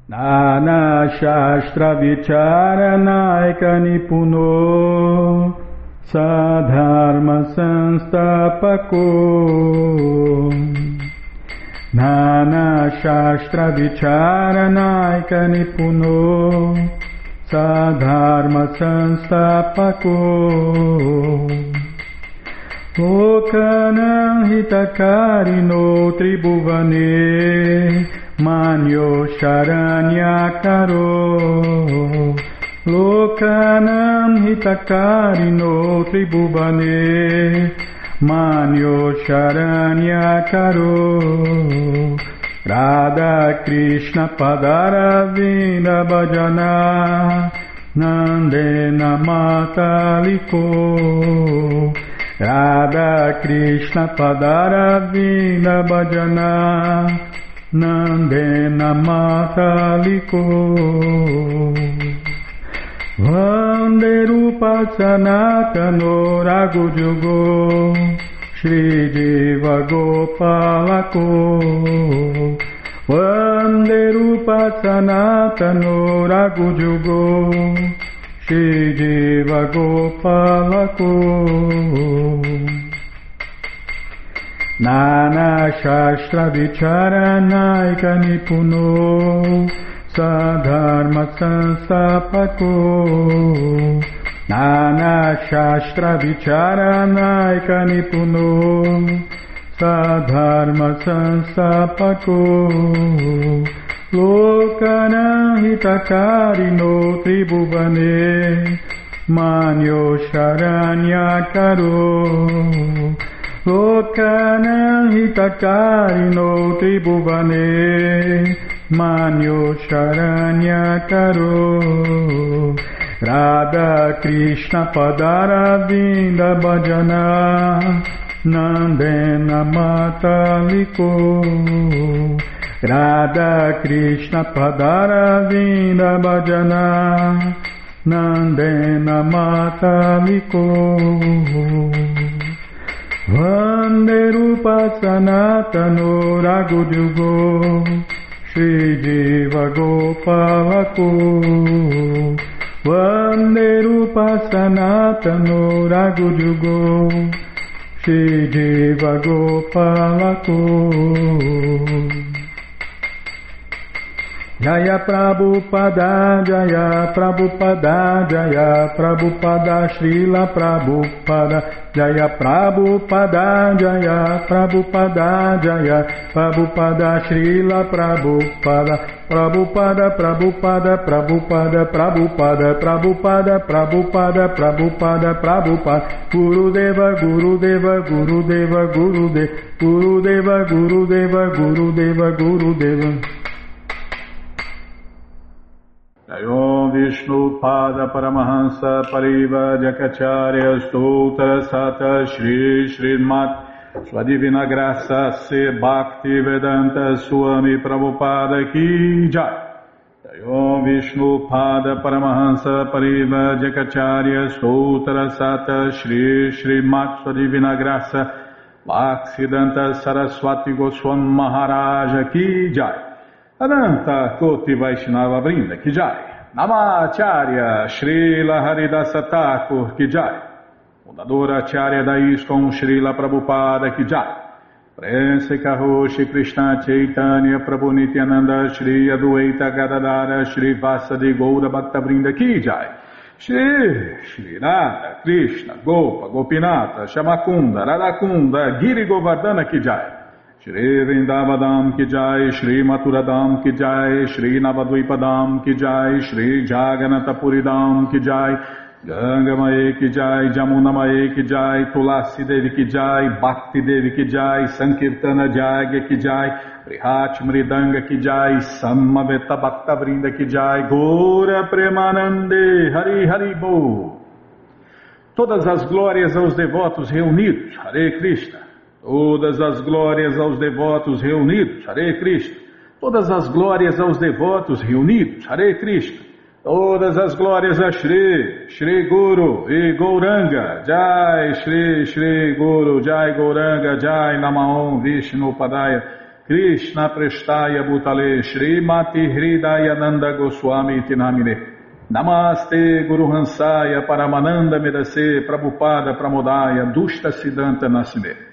Nana Shastra Vicharanaika Nipuno Sadharma Sanstapako. Nana Shastra Vicharanaika Nipuno Sadharma Sanstapako. Lokanam Hitakarino Tribhuvane Manyo Sharanyakaro Lokanam hitakarino tribhuvane manyo charanyakaro Radha Krishna padaravinda bhajana Nandena mataliko Radha Krishna padaravinda bhajana Nandena mataliko Vande Rupa Sanatano Raghujugo Shri Jiva Gopalako Vande Rupa Sanatano Raghujugo Shri Jiva Gopalako Nana Shastra Vicharanaika Nipuno Sadharma Sanstapako Nana Shastra Vicharanaika Nipuno Sadharma Sanstapako Lokana Hitakarino Tribhuvane Manyo Charanyakaro Lokana Hitakarino Tribhuvane Manyo Charanyakaro Radha Krishna Padaravinda Bhajana Nandena Mataliko Radha Krishna Padaravinda Bhajana Nandena Mataliko Vande Rupa Sanatano Raghujugo Shri Jiva Gopalako Vande Rupa Sanatano Raghujugo Shri Jiva Gopalako Jaya Prabhupada, Jaya Prabhupada, Jaya Prabhupada, Srila Prabhupada, Jaya Prabhupada, Jaya Prabhupada, Jaya Prabhupada, Srila Prabhupada, Prabhupada, Prabhupada, Prabhupada, Prabhupada, Prabhupada, Prabhupada, Prabhupada, Prabhupada, Gurudeva, Gurudeva, Gurudeva, Gurudeva, Gurudeva, Gurudeva, Gurudeva, Gurudeva. Om Vishnu Pada Paramahansa Pariva Jakacharya Stoutra Sata Shri Srimat Sua Divina Graça Se Bhakti Vedanta Swami Prabhupada Ki Jai. Om Vishnu Pada Paramahansa Pariva Jakacharya Stoutra Sata Shri Srimat Sua Divina Graça Bhaktivedanta Saraswati Goswami Maharaja Ki Jai. Ananta Koti Vaishnava Brinda Ki Jai. Namacharya Srila Haridasa Thakur Ki Jai. Fundadora Acharya da ISKCON Srila Prabhupada Ki Jai. Prense Karoshi Krishna Chaitanya Prabhu Nityananda Shri Adwaita Gadadara Shri Vasadi Goura Bhakta Brinda Ki Jai. Shri Radha Krishna Gopa Gopinata Shamakunda Radakunda Giri Govardhana Ki Jai. Shri Vrindavadam Ki Jai, Shri Maturadam Ki Jai, Shri Navadvipadam Ki Jai, Shri Jaganatapuridam Ki Jai, Ganga Mae Ki Jai, Jamuna Mae Ki Jai, Tulasi Devi Ki Jai, Bhakti Devi Ki Jai, Sankirtana Jagya Ki Jai, Prihat Mridanga Ki Jai, Samaveta Bhakta Vrinda Ki Jai, Gora Premanande, Hari Hari Bo. Todas as glórias aos devotos reunidos, Hare Krishna. Todas as glórias aos devotos reunidos, Hare Krishna. Todas as glórias aos devotos reunidos, Hare Krishna. Todas as glórias a Shri, Shri Guru e Gauranga, Jai Shri, Shri Guru, Jai Gauranga, Jai Namaon Vishnu Padaya, Krishna Prestaya Bhutale, Shri Mati Hridaya Nanda Goswami Tinamine. Namaste Guru Hansaya Paramananda Medase Prabhupada Pramodaya Dushta Siddhanta Nasime.